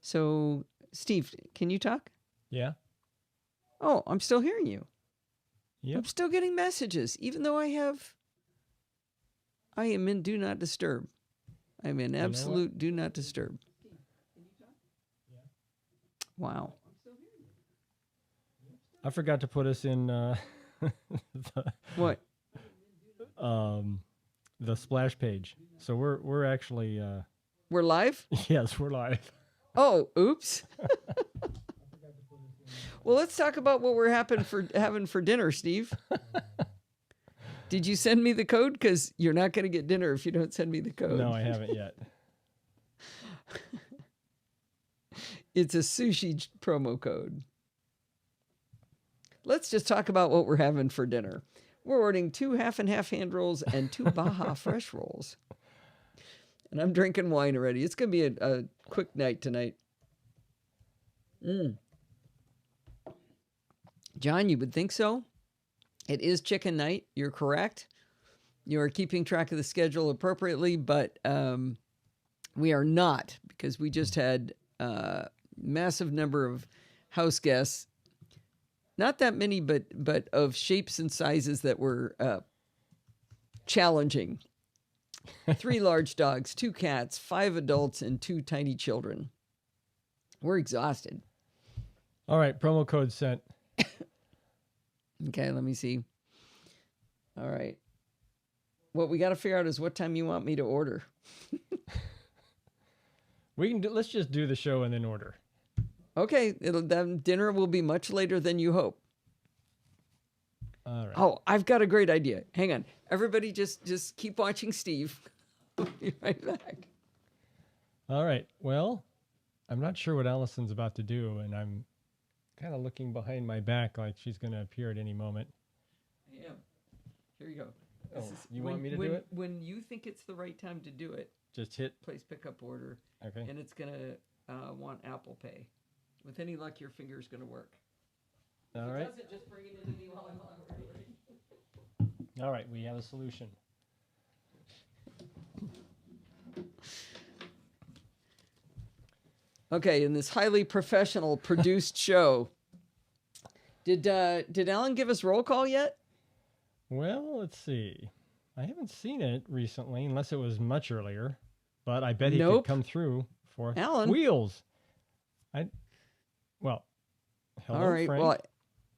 So, Steve, can you talk? Yeah. Oh, I'm still hearing you. Yep. I'm still getting messages, even though I am in do not disturb. I'm in absolute do not disturb. Wow. I forgot to put us in What? The splash page. So we're actually We're live? yes, we're live. Oh, oops. Well, let's talk about what we're having for dinner, Steve. Did you send me the code? Because you're not going to get dinner if you don't send me the code. No, I haven't yet. It's a sushi promo code. Let's just talk about what we're having for dinner. We're ordering 2 half and half hand rolls and 2 Baja fresh rolls. And I'm drinking wine already. It's going to be a quick night tonight. John, you would think so. It is chicken night. You're correct. You are keeping track of the schedule appropriately, but we are not, because we just had a massive number of house guests. Not that many, but of shapes and sizes that were challenging. 3 large dogs, 2 cats, 5 adults, and 2 tiny children. We're exhausted. All right, promo code sent. Okay, let me see. All right. What we got to figure out is what time you want me to order. Let's just do the show and then order. Okay, dinner will be much later than you hope. All right. Oh, I've got a great idea. Hang on. Everybody just keep watching Steve. I'll be right back. All right. Well, I'm not sure what Allison's about to do, and I'm kind of looking behind my back like she's going to appear at any moment. I am. Here you go. Oh, you want me to do it? When you think it's the right time to do it, just hit place pickup order. Okay. And it's going to want Apple Pay. With any luck, your finger's going to work. All if right. It doesn't, just bring it into me while I'm ordering. All right, we have a solution. Okay, in this highly professional produced show, did Alan give us roll call yet? Well, let's see. I haven't seen it recently, unless it was much earlier. But I bet he could come through for Alan. Wheels. Hello, all right. Frank. Well,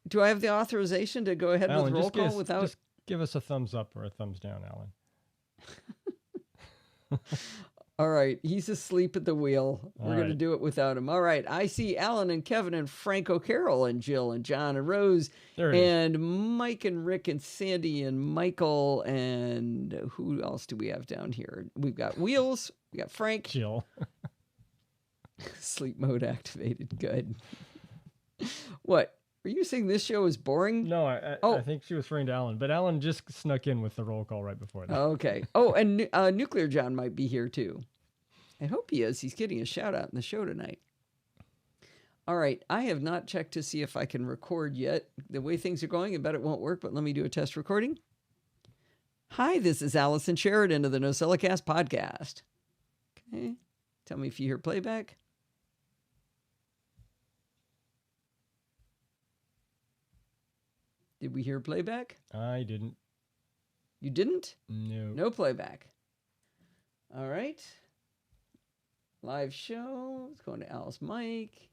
do I have the authorization to go ahead Alan, with roll call without? Just give us a thumbs up or a thumbs down, Alan. All right. He's asleep at the wheel. We're going to do it without him. All right. I see Alan and Kevin and Frank O'Carroll and Jill and John and Rose and Mike and Rick and Sandy and Michael and who else do we have down here? We've got Wheels. We got Frank. Jill. Sleep mode activated. Good. What? Are you saying this show is boring? No, I think she was referring to Alan, but Alan just snuck in with the roll call right before that. Okay. Oh, and Nuclear John might be here too. I hope he is. He's getting a shout out in the show tonight. All right. I have not checked to see if I can record yet. The way things are going, I bet it won't work, but let me do a test recording. Hi, this is Allison Sheridan of the NosillaCast podcast. Okay. Tell me if you hear playback. Did we hear playback? I didn't. You didn't? No. No playback. All right. Live show. Let's go into Alice Mike.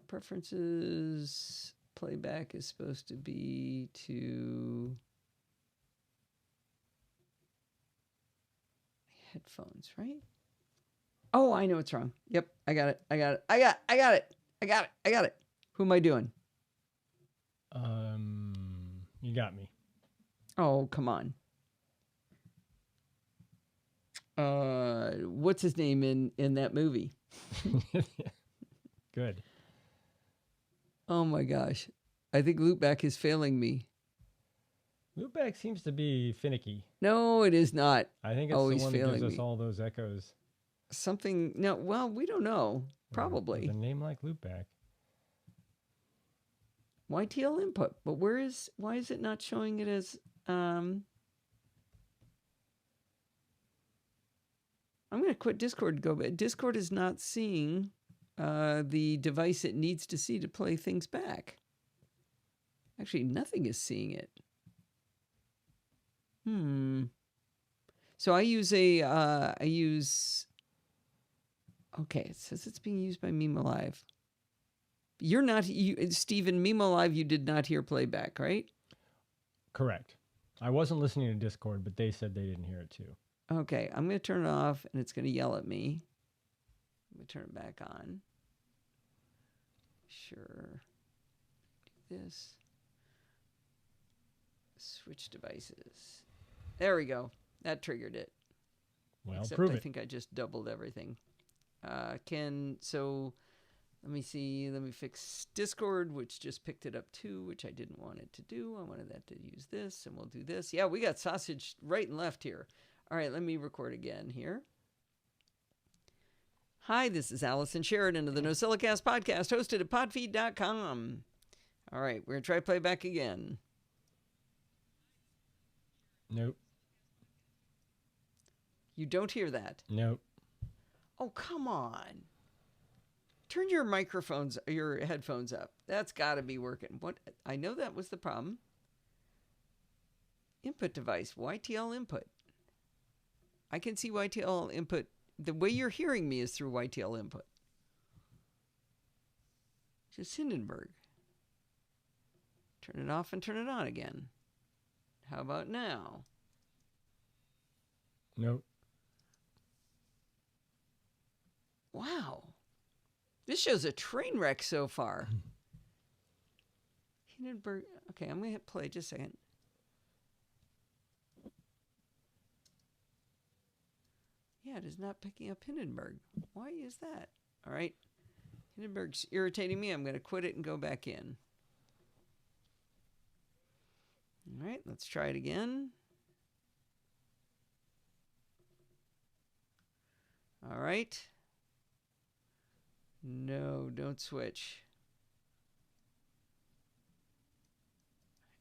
Preferences. Playback is supposed to be to headphones, right? Oh, I know what's wrong. Yep, I got it. I got it. Who am I doing? You got me. Oh, come on. What's his name in that movie? Good. Oh my gosh. I think Loopback is failing me. Loopback seems to be finicky. No, it is not. I think it's the one that gives us all those echoes. Something, no, well, we don't know. Probably. With a name like Loopback. YTL input, but why is it not showing it as I'm going to quit Discord and go back. Discord is not seeing the device it needs to see to play things back. Actually, nothing is seeing it. So I use okay, it says it's being used by Meme Live. You're not, Stephen, Meme Live, you did not hear playback, right? Correct. I wasn't listening to Discord, but they said they didn't hear it too. Okay, I'm going to turn it off, and it's going to yell at me. I'm going to turn it back on. Sure. Do this. Switch devices. There we go. That triggered it. Well, Except prove I it. think I just doubled everything. So let me see. Let me fix Discord, which just picked it up too, which I didn't want it to do. I wanted that to use this, and we'll do this. Yeah, we got sausage right and left here. All right, let me record again here. Hi, this is Allison Sheridan of the NosillaCast podcast, hosted at podfeed.com. All right, we're going to try playback again. Nope. You don't hear that? Nope. Oh, come on. Turn your headphones up. That's got to be working. What? I know that was the problem. Input device, YTL input. I can see YTL input. The way you're hearing me is through YTL input. Just Hindenburg. Turn it off and turn it on again. How about now? Nope. Wow. This show's a train wreck so far. Hindenburg. Okay, I'm going to hit play just a second. Yeah, it is not picking up Hindenburg. Why is that? All right. Hindenburg's irritating me. I'm going to quit it and go back in. All right, let's try it again. All right. No, don't switch.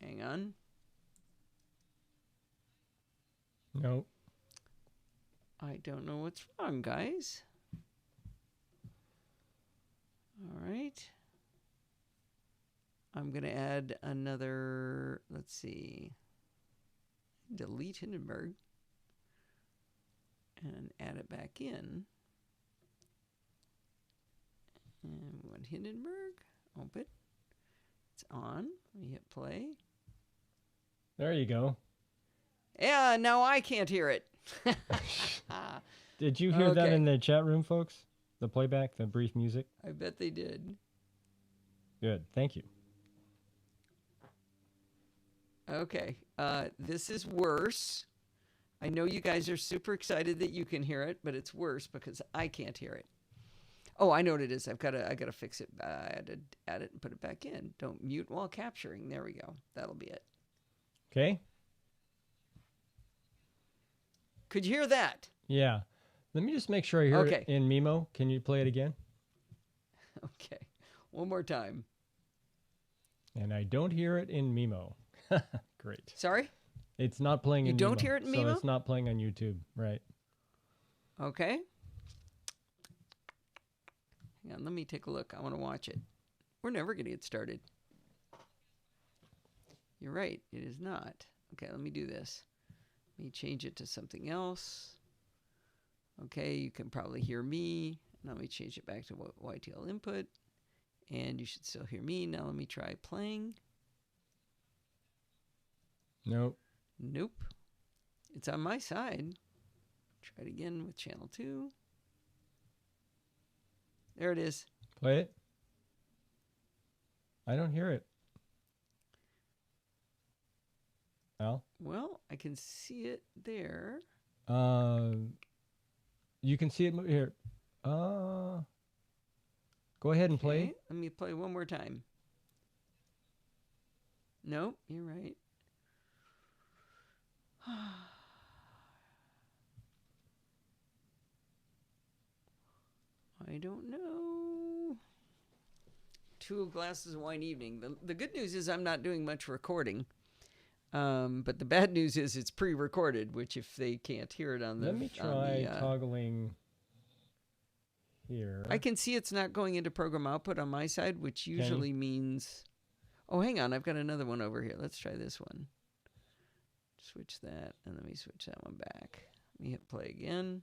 Hang on. Nope. I don't know what's wrong, guys. All right. I'm going to add another, let's see, delete Hindenburg and add it back in. And we want Hindenburg, open. It's on. Let me hit play. There you go. Yeah, now I can't hear it. Did you hear that Okay. in the chat room, folks? The playback, the brief music? I bet they did. Good. Thank you. Okay, this is worse. I know you guys are super excited that you can hear it, but it's worse because I can't hear it. Oh, I know what it is. I gotta fix it. Add it and put it back in. Don't mute while capturing. There we go. That'll be it. Okay? Could you hear that? Yeah. Let me just make sure I hear Okay. it in Mimo. Can you play it again? Okay, one more time. And I don't hear it in Mimo. Great. Sorry? It's not playing You in don't Mimo, hear it in so Mimo? it's not playing on YouTube, right? Okay. Hang on, let me take a look. I want to watch it. We're never going to get started. You're right, it is not. Okay, let me do this. Let me change it to something else. Okay, you can probably hear me. Now let me change it back to YTL input. And you should still hear me. Now let me try playing. Nope. Nope. It's on my side. Try it again with channel 2. There it is. Play it. I don't hear it. Al? Well, I can see it there. You can see it here. Go ahead and play. Okay, let me play one more time. Nope, you're right. I don't know. 2 glasses of wine evening. The good news is I'm not doing much recording. But the bad news is it's pre-recorded, which if they can't hear it on the... Let me try toggling here. I can see it's not going into program output on my side, which usually means... Oh, hang on. I've got another one over here. Let's try this one. Switch that, and let me switch that one back. Let me hit play again.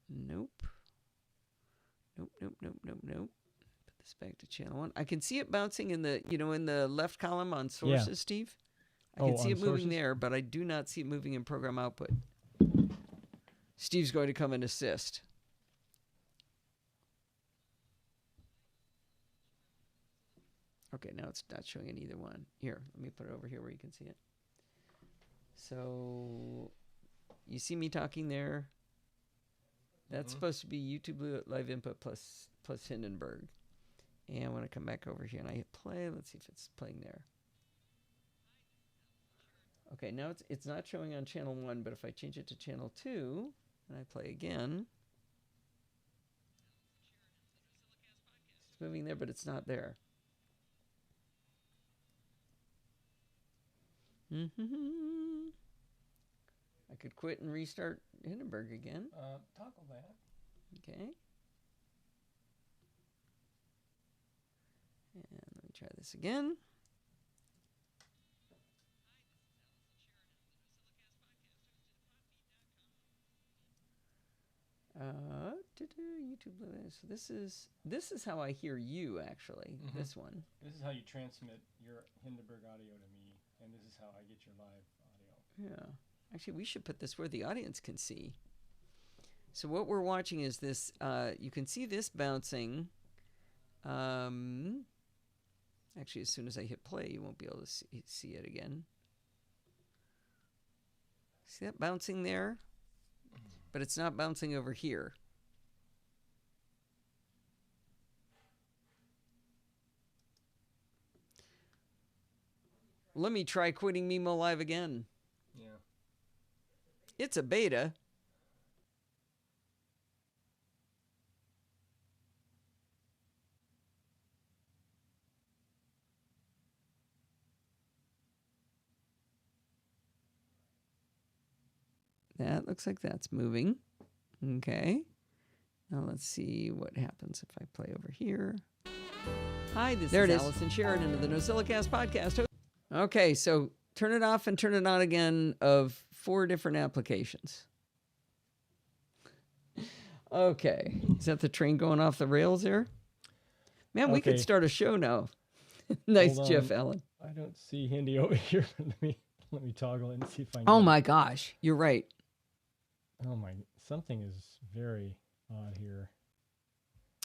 Nope. Nope. Put this back to channel 1. I can see it bouncing in the, in the left column on sources, Steve. I can see it moving there, but I do not see it moving in program output. Steve's going to come and assist. Okay, now it's not showing in either one. Here, let me put it over here where you can see it. So, you see me talking there? That's supposed to be YouTube Live Input plus Hindenburg. And when I come back over here and I hit play, let's see if it's playing there. Okay, now it's not showing on channel 1, but if I change it to channel 2 and I play again, it's moving there, but it's not there. I could quit and restart Hindenburg again. Toggle that. Okay. And let me try this again. YouTube. So this is how I hear you actually. This one. This is how you transmit your Hindenburg audio to me, and this is how I get your live audio. Yeah. Actually, we should put this where the audience can see. So what we're watching is this. You can see this bouncing. Actually, as soon as I hit play, you won't be able to see it again. See that bouncing there? But it's not bouncing over here. Let me try quitting Mimo Live again. Yeah. It's a beta. That looks like that's moving. Okay. Now let's see what happens if I play over here. Hi, this is Allison Sheridan of the NosillaCast podcast. Okay, so turn it off and turn it on again of 4 different applications. Okay. Is that the train going off the rails there? Man, we could start a show now. Nice, Jeff Allen. I don't see Hindi over here. Let me toggle it and see if I can. Oh my gosh, you're right. Oh my, something is very odd here.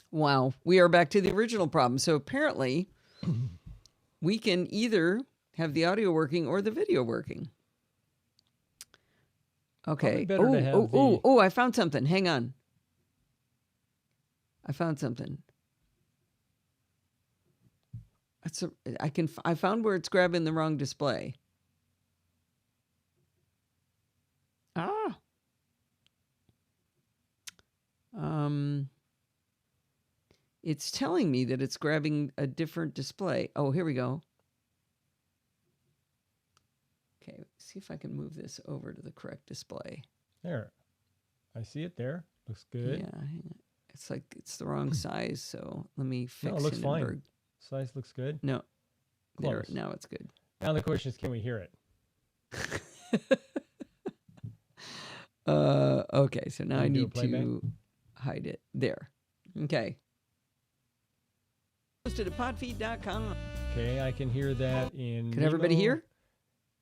Wow, we are back to the original problem. So apparently, we can either have the audio working or the video working. Okay. Oh, I found something. Hang on. I found something. I found where it's grabbing the wrong display. It's telling me that it's grabbing a different display. Oh, here we go. Okay, see if I can move this over to the correct display. There. I see it there. Looks good. Yeah, it's like it's the wrong size, so let me fix it. No, it looks fine. Size looks good. No. There, now it's good. Now the question is, can we hear it? Okay, so now I need to hide it. There. Okay. Posted at podfeed.com. Okay, I can hear that in... Can everybody hear?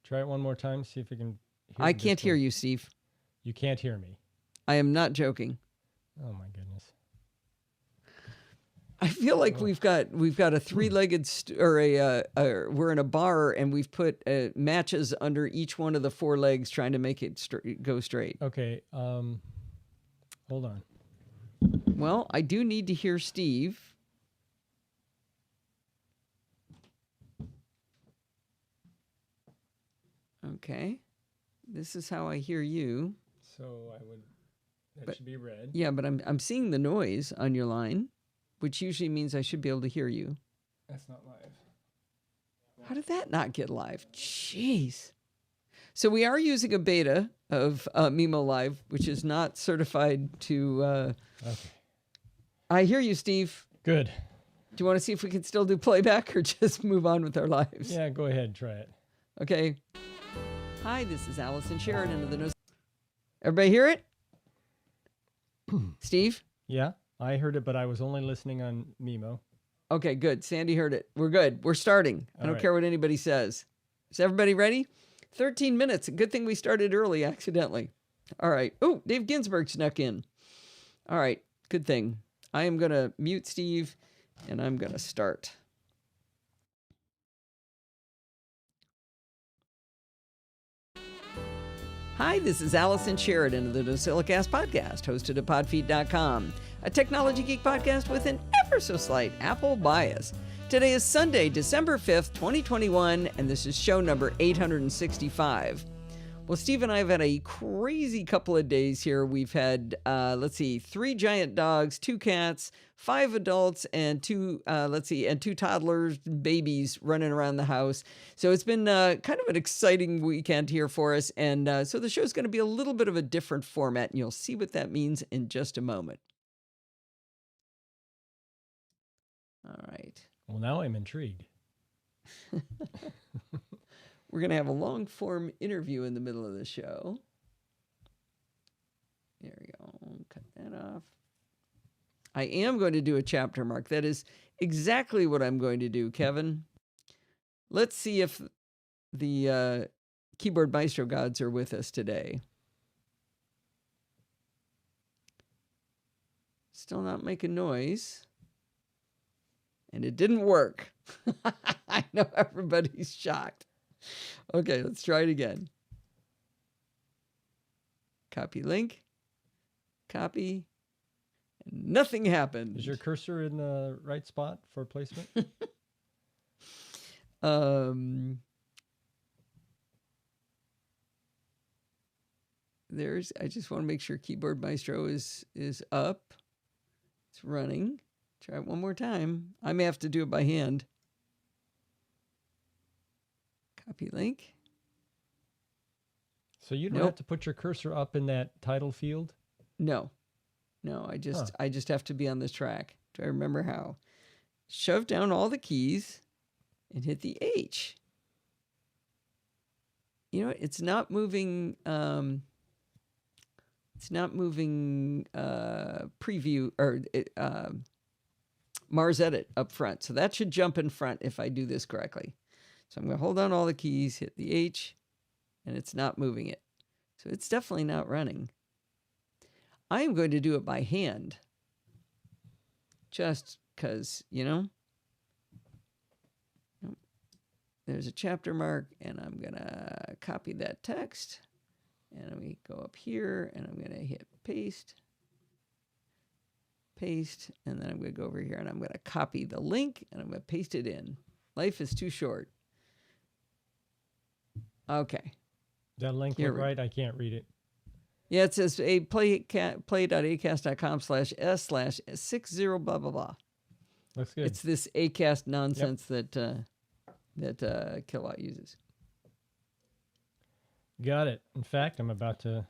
Try it one more time, see if we can hear I can't hear you, Steve. You can't hear me. I am not joking. Oh my goodness. I feel like we've got a 3-legged we're in a bar and we've put matches under each one of the 4 legs trying to make it go straight. Okay, hold on. Well, I do need to hear Steve. Okay. This is how I hear you. So that should be red. Yeah, but I'm seeing the noise on your line, which usually means I should be able to hear you. That's not live. How did that not get live? Jeez. So we are using a beta of Mimo Live, which is not certified to... Okay. I hear you, Steve. Good. Do you want to see if we can still do playback or just move on with our lives? Yeah, go ahead. Try it. Okay. Hi, this is Allison Sheridan of the Nose. Everybody hear it? Steve? Yeah, I heard it, but I was only listening on Mimo. Okay, good. Sandy heard it. We're good. We're starting. I don't care what anybody says. Is everybody ready? 13 minutes. A good thing we started early accidentally. All right. Oh, Dave Ginsburg snuck in. All right. Good thing. I am going to mute Steve and I'm going to start. Hi, this is Allison Sheridan of the NosillaCast podcast, hosted at podfeet.com, a technology geek podcast with an ever so slight Apple bias. Today is Sunday, December 5th, 2021, and this is show number 865. Well, Steve and I have had a crazy couple of days here. We've had, 3 giant dogs, 2 cats, 5 adults, and two toddlers, babies running around the house. So it's been kind of an exciting weekend here for us. And so the show's going to be a little bit of a different format, and you'll see what that means in just a moment. All right. Well, now I'm intrigued. We're going to have a long-form interview in the middle of the show. There we go. Cut that off. I am going to do a chapter mark. That is exactly what I'm going to do, Kevin. Let's see if the keyboard maestro gods are with us today. Still not making noise. And it didn't work. I know everybody's shocked. Okay, let's try it again. Copy link. Copy. And nothing happened. Is your cursor in the right spot for placement? I just want to make sure Keyboard Maestro is up. It's running. Try it one more time. I may have to do it by hand. Copy link. So you don't have to put your cursor up in that title field? No, I just have to be on this track. Do I remember how? Shove down all the keys and hit the H. You know, it's not moving. Preview or Mars Edit up front. So that should jump in front if I do this correctly. So I'm going to hold down all the keys, hit the H, and it's not moving it. So it's definitely not running. I am going to do it by hand. Just because, there's a chapter mark, and I'm going to copy that text. And we go up here, and I'm going to hit paste. Paste, and then I'm going to go over here, and I'm going to copy the link, and I'm going to paste it in. Life is too short. Okay. That link look right? I can't read it. Yeah, it says play.acast.com/s/60 blah blah blah. Looks good. It's this Acast nonsense that Kilowatt uses. Got it. In fact, I'm about to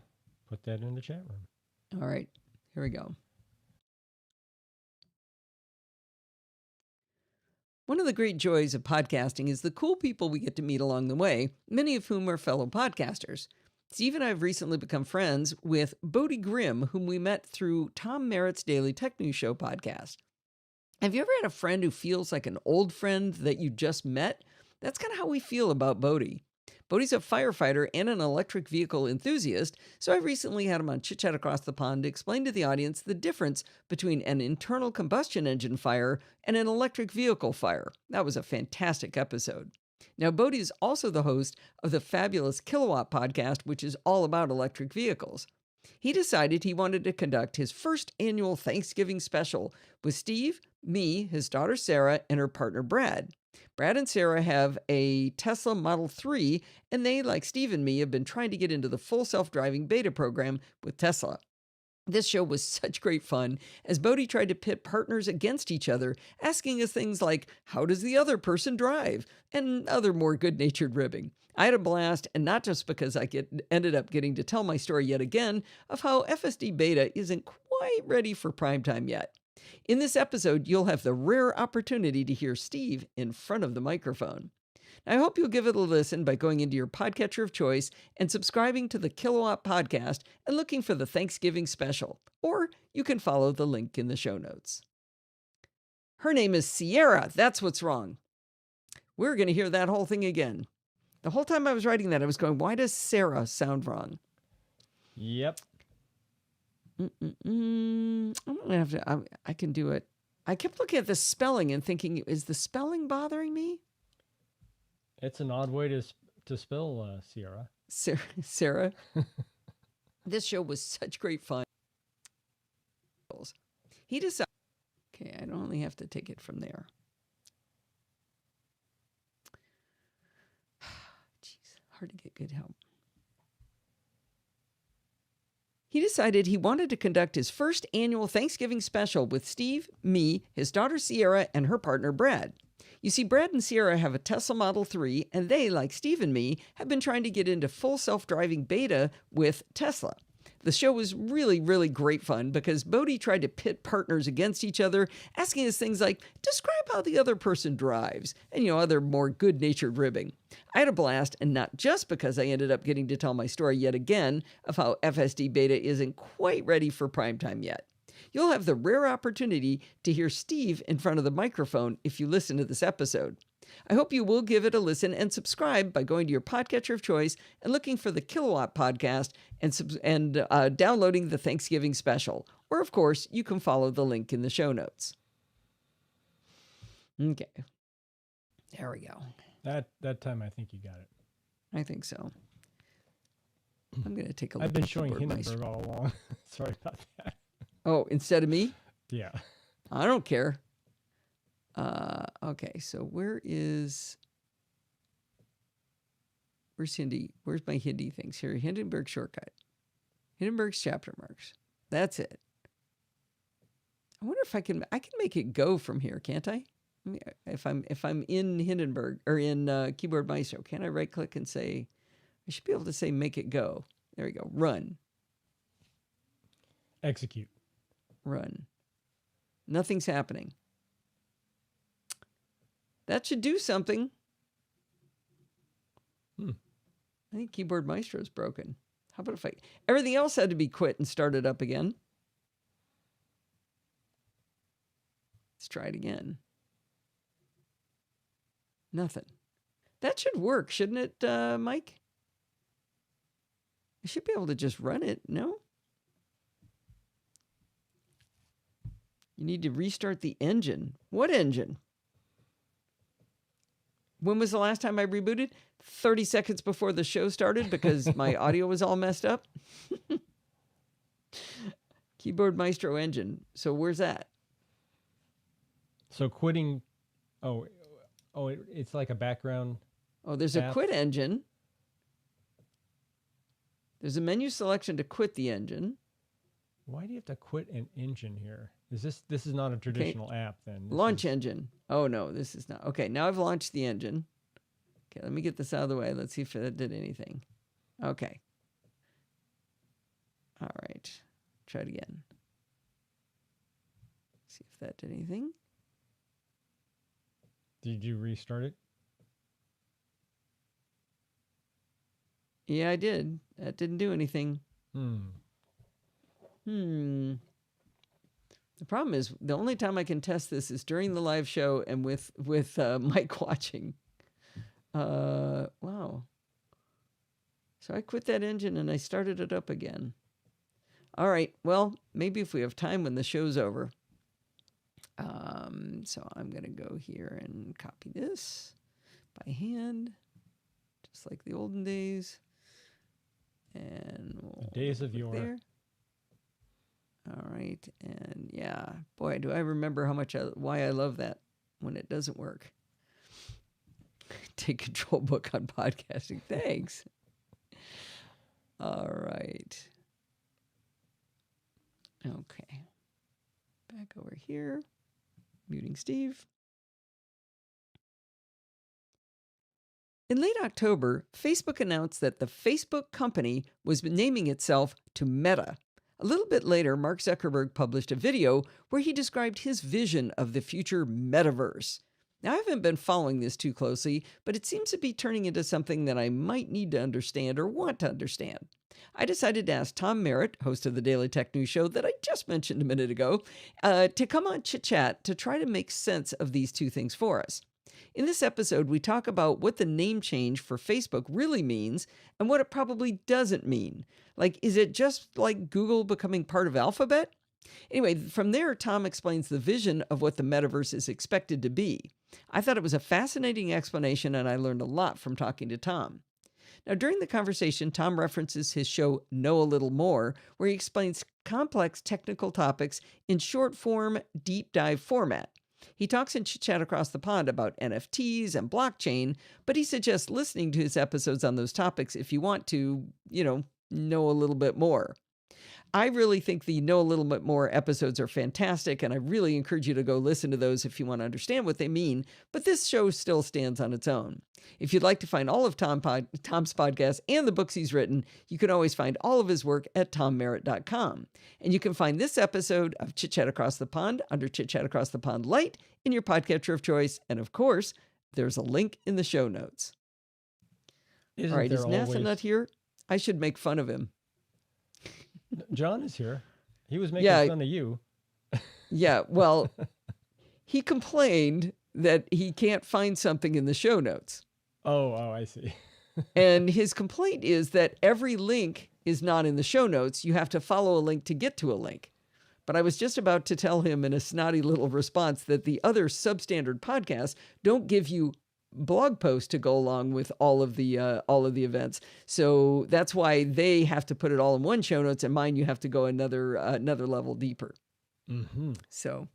put that in the chat room. All right, here we go. One of the great joys of podcasting is the cool people we get to meet along the way, many of whom are fellow podcasters. Steve and I have recently become friends with Bodie Grimm, whom we met through Tom Merritt's Daily Tech News Show podcast. Have you ever had a friend who feels like an old friend that you just met? That's kind of how we feel about Bodie. Bodie's a firefighter and an electric vehicle enthusiast, so I recently had him on Chit Chat Across the Pond to explain to the audience the difference between an internal combustion engine fire and an electric vehicle fire. That was a fantastic episode. Now, Bodie is also the host of the fabulous Kilowatt podcast, which is all about electric vehicles. He decided he wanted to conduct his first annual Thanksgiving special with Steve, me, his daughter Sarah, and her partner Brad. Brad and Sarah have a Tesla Model 3, and they, like Steve and me, have been trying to get into the full self-driving beta program with Tesla. This show was such great fun as Bodhi tried to pit partners against each other, asking us things like, how does the other person drive? And other more good-natured ribbing. I had a blast, and not just because I ended up getting to tell my story yet again of how FSD Beta isn't quite ready for primetime yet. In this episode, you'll have the rare opportunity to hear Steve in front of the microphone. I hope you'll give it a listen by going into your podcatcher of choice and subscribing to the Kilowatt Podcast and looking for the Thanksgiving special, or you can follow the link in the show notes. Her name is Sierra. That's what's wrong. We're going to hear that whole thing again. The whole time I was writing that, I was going, why does Sarah sound wrong? Yep. I'm gonna have to. I can do it. I kept looking at the spelling and thinking, is the spelling bothering me? It's an odd way to spell Sierra. Sarah. This show was such great fun. He decided. Okay, I only have to take it from there. Jeez, hard to get good help. He decided he wanted to conduct his first annual Thanksgiving special with Steve, me, his daughter Sierra, and her partner Brad. You see, Brad and Sierra have a Tesla Model 3, and they, like Steve and me, have been trying to get into full self-driving beta with Tesla. The show was really, really great fun because Bodhi tried to pit partners against each other, asking us things like, describe how the other person drives, and, other more good-natured ribbing. I had a blast, and not just because I ended up getting to tell my story yet again of how FSD Beta isn't quite ready for primetime yet. You'll have the rare opportunity to hear Steve in front of the microphone if you listen to this episode. I hope you will give it a listen and subscribe by going to your podcatcher of choice and looking for the Kilowatt Podcast and downloading the Thanksgiving special. Or, of course, you can follow the link in the show notes. Okay. There we go. That time, I think you got it. I think so. I'm going to take a look. I've been showing Hindenburg all along. Sorry about that. Oh, instead of me? Yeah. I don't care. Okay, so where's Hindi? Where's my Hindi things here? Hindenburg shortcut. Hindenburg's chapter marks. That's it. I wonder if I can make it go from here, can't I? I mean, if I'm in Hindenburg or in Keyboard Maestro, can I right click and say, I should be able to say make it go. There we go. Run. Execute. Run. Nothing's happening. That should do something. I think Keyboard Maestro is broken. How about if everything else had to be quit and started up again? Let's try it again. Nothing. That should work, shouldn't it, Mike? I should be able to just run it, no? You need to restart the engine. What engine? When was the last time I rebooted? 30 seconds before the show started because my audio was all messed up. Keyboard Maestro engine. So where's that? So quitting. It's like a background. Oh, there's a quit engine. There's a menu selection to quit the engine. Why do you have to quit an engine here? This is not a traditional app then? Launch engine. Oh, no, this is not. Okay, now I've launched the engine. Okay, let me get this out of the way. Let's see if that did anything. Okay. All right. Try it again. See if that did anything. Did you restart it? Yeah, I did. That didn't do anything. The problem is the only time I can test this is during the live show and with Mike watching. Wow. So I quit that engine and I started it up again. All right. Well, maybe if we have time when the show's over. So I'm going to go here and copy this by hand, just like the olden days. And we'll days of yore. There. All right. And yeah, boy, do I remember why I love that when it doesn't work. Take control book on podcasting. Thanks. All right. Okay. Back over here. Muting Steve. In late October, Facebook announced that the Facebook company was naming itself to Meta. A little bit later, Mark Zuckerberg published a video where he described his vision of the future metaverse. Now, I haven't been following this too closely, but it seems to be turning into something that I might need to understand or want to understand. I decided to ask Tom Merritt, host of the Daily Tech News Show that I just mentioned a minute ago, to come on Chit Chat to try to make sense of these two things for us. In this episode, we talk about what the name change for Facebook really means and what it probably doesn't mean. Like, is it just like Google becoming part of Alphabet? Anyway, from there, Tom explains the vision of what the metaverse is expected to be. I thought it was a fascinating explanation, and I learned a lot from talking to Tom. Now, during the conversation, Tom references his show Know a Little More, where he explains complex technical topics in short form, deep dive format. He talks in Chit Chat Across the Pond about NFTs and blockchain, but he suggests listening to his episodes on those topics if you want to, know a little bit more. I really think the Know a Little Bit More episodes are fantastic, and I really encourage you to go listen to those if you want to understand what they mean, but this show still stands on its own. If you'd like to find all of Tom's podcasts and the books he's written, you can always find all of his work at tommerritt.com. And you can find this episode of Chit Chat Across the Pond under Chit Chat Across the Pond Lite in your podcatcher of choice, and of course, there's a link in the show notes. All right, is NASA not here? I should make fun of him. John is here. He was making fun of you. Yeah, well, he complained that he can't find something in the show notes. Oh, I see. And his complaint is that every link is not in the show notes. You have to follow a link to get to a link. But I was just about to tell him in a snotty little response that the other substandard podcasts don't give you blog posts to go along with all of the events. So that's why they have to put it all in one show notes, and mine you have to go another level deeper. Mm-hmm. So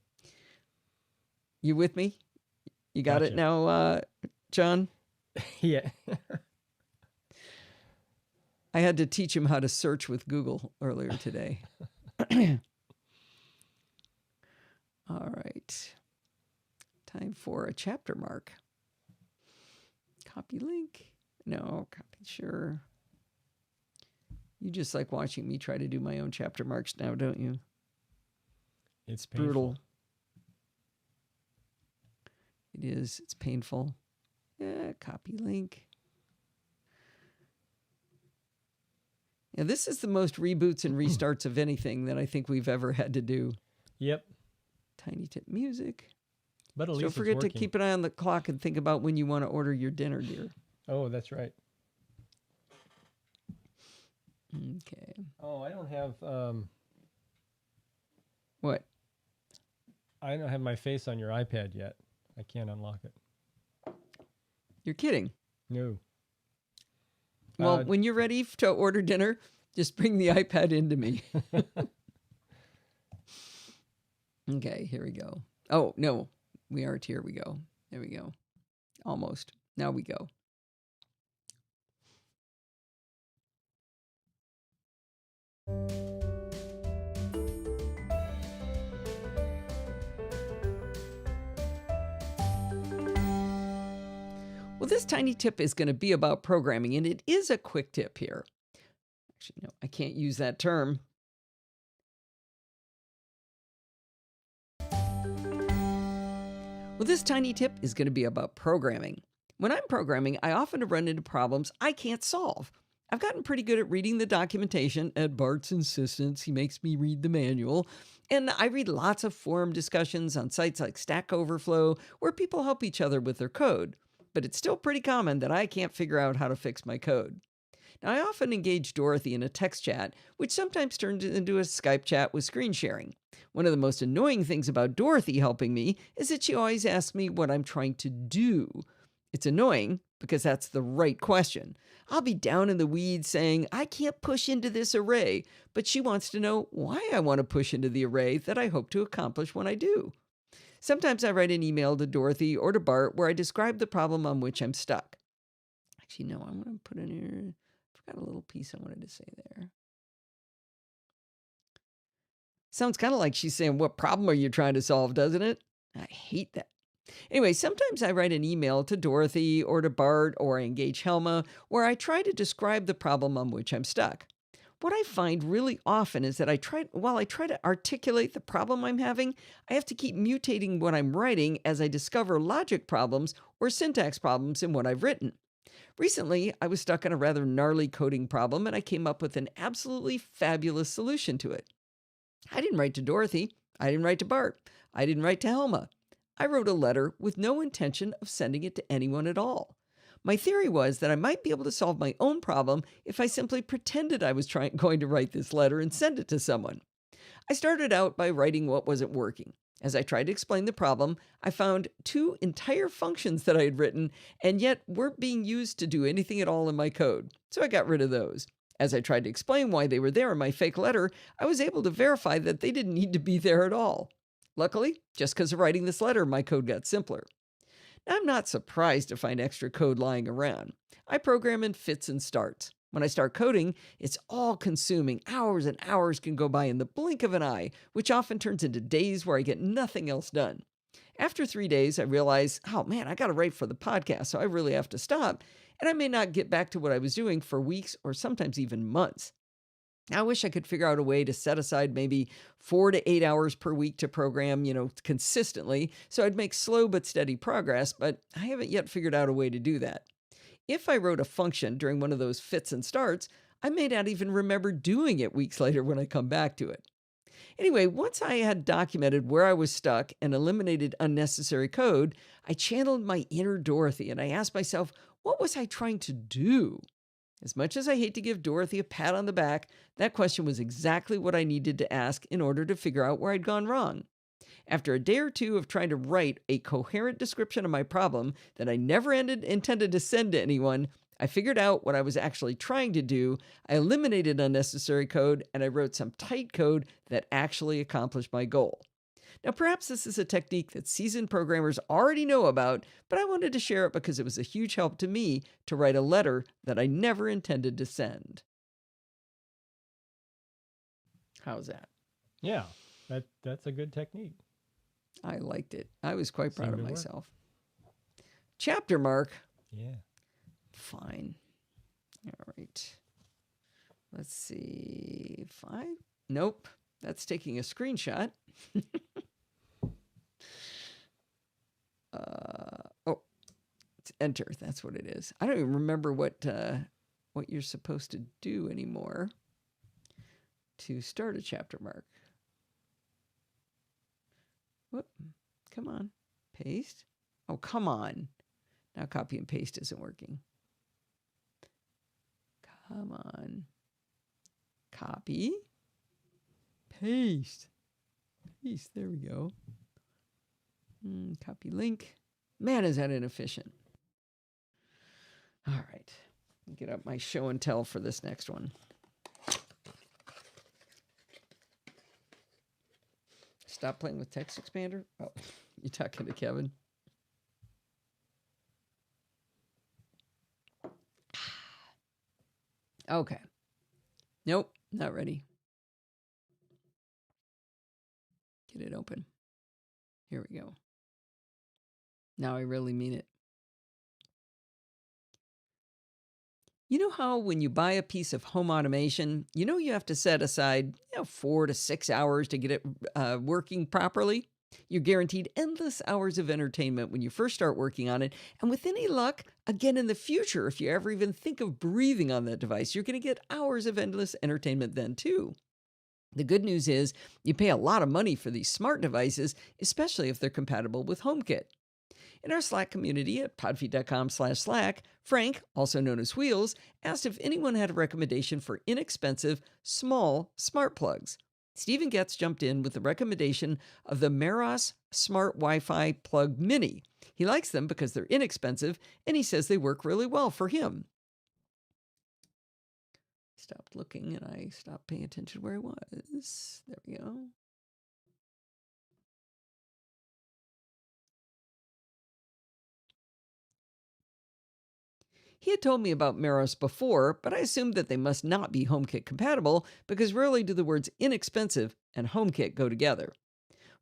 you with me? You got Gotcha. it now, John? Yeah. I had to teach him how to search with Google earlier today. All right. Time for a chapter mark. Copy link. No, copy, sure. You just like watching me try to do my own chapter marks now, don't you? It's brutal. It is. It's painful. Yeah, copy link. Yeah, this is the most reboots and restarts of anything that I think we've ever had to do. Yep. Tiny tip music. But at least don't forget to keep an eye on the clock and think about when you want to order your dinner, dear. Oh, that's right. Okay. Oh, I don't have... What? I don't have my face on your iPad yet. I can't unlock it. You're kidding. No. Well, when you're ready to order dinner, just bring the iPad into me. Okay, here we go. Oh, no. We aren't. Here we go. There we go. Almost. Now we go. Well, this tiny tip is going to be about programming, and it is a quick tip here. Actually, no, I can't use that term. Well, this tiny tip is going to be about programming. When I'm programming, I often run into problems I can't solve. I've gotten pretty good at reading the documentation at Bart's insistence. He makes me read the manual. And I read lots of forum discussions on sites like Stack Overflow where people help each other with their code. But it's still pretty common that I can't figure out how to fix my code. Now, I often engage Dorothy in a text chat, which sometimes turns into a Skype chat with screen sharing. One of the most annoying things about Dorothy helping me is that she always asks me what I'm trying to do. It's annoying because that's the right question. I'll be down in the weeds saying, I can't push into this array, but she wants to know why I want to push into the array that I hope to accomplish when I do. Sometimes I write an email to Dorothy or to Bart where I describe the problem on which I'm stuck. Actually, no, I'm going to put in here, I forgot a little piece I wanted to say there. Sounds kind of like she's saying, what problem are you trying to solve, doesn't it? I hate that. Anyway, sometimes I write an email to Dorothy or to Bart or I engage Helma where I try to describe the problem on which I'm stuck. What I find really often is that while I try to articulate the problem I'm having, I have to keep mutating what I'm writing as I discover logic problems or syntax problems in what I've written. Recently, I was stuck on a rather gnarly coding problem and I came up with an absolutely fabulous solution to it. I didn't write to Dorothy. I didn't write to Bart. I didn't write to Helma. I wrote a letter with no intention of sending it to anyone at all. My theory was that I might be able to solve my own problem if I simply pretended I was going to write this letter and send it to someone. I started out by writing what wasn't working. As I tried to explain the problem, I found 2 entire functions that I had written and yet weren't being used to do anything at all in my code, so I got rid of those. As I tried to explain why they were there in my fake letter, I was able to verify that they didn't need to be there at all. Luckily, just because of writing this letter, my code got simpler. Now, I'm not surprised to find extra code lying around. I program in fits and starts. When I start coding, it's all consuming. Hours and hours can go by in the blink of an eye, which often turns into days where I get nothing else done. After 3 days, I realize, oh man, I got to write for the podcast, so I really have to stop, and I may not get back to what I was doing for weeks or sometimes even months. I wish I could figure out a way to set aside maybe 4 to 8 hours per week to program, consistently, so I'd make slow but steady progress, but I haven't yet figured out a way to do that. If I wrote a function during one of those fits and starts, I may not even remember doing it weeks later when I come back to it. Anyway, once I had documented where I was stuck and eliminated unnecessary code, I channeled my inner Dorothy and I asked myself, what was I trying to do? As much as I hate to give Dorothy a pat on the back, that question was exactly what I needed to ask in order to figure out where I'd gone wrong. After a day or two of trying to write a coherent description of my problem that I never intended to send to anyone, I figured out what I was actually trying to do. I eliminated unnecessary code and I wrote some tight code that actually accomplished my goal. Now, perhaps this is a technique that seasoned programmers already know about, but I wanted to share it because it was a huge help to me to write a letter that I never intended to send. How's that? Yeah, that's a good technique. I liked it. I was quite proud of Seemed to work. myself. Chapter mark. Yeah. Fine. All right. Let's see. 5? Nope. That's taking a screenshot. It's enter. That's what it is. I don't even remember what you're supposed to do anymore to start a chapter mark. Whoop. Come on. Paste. Oh, come on. Now copy and paste isn't working. Come on. Copy. Paste. Paste. There we go. Copy link. Man, is that inefficient. All right. Get up my show and tell for this next one. Stop playing with text expander. Oh, you talking to Kevin? Okay. Nope, not ready. Get it open. Here we go. Now I really mean it. You know how when you buy a piece of home automation, you have to set aside 4 to 6 hours to get it working properly? You're guaranteed endless hours of entertainment when you first start working on it. And with any luck, again in the future, if you ever even think of breathing on that device, you're going to get hours of endless entertainment then too. The good news is you pay a lot of money for these smart devices, especially if they're compatible with HomeKit. In our Slack community at podfeet.com/Slack, Frank, also known as Wheels, asked if anyone had a recommendation for inexpensive, small smart plugs. Stephen Getz jumped in with the recommendation of the Meros Smart Wi-Fi Plug Mini. He likes them because they're inexpensive, and he says they work really well for him. Stopped looking, and I stopped paying attention where I was. There we go. He had told me about Meros before, but I assumed that they must not be HomeKit compatible because rarely do the words inexpensive and HomeKit go together.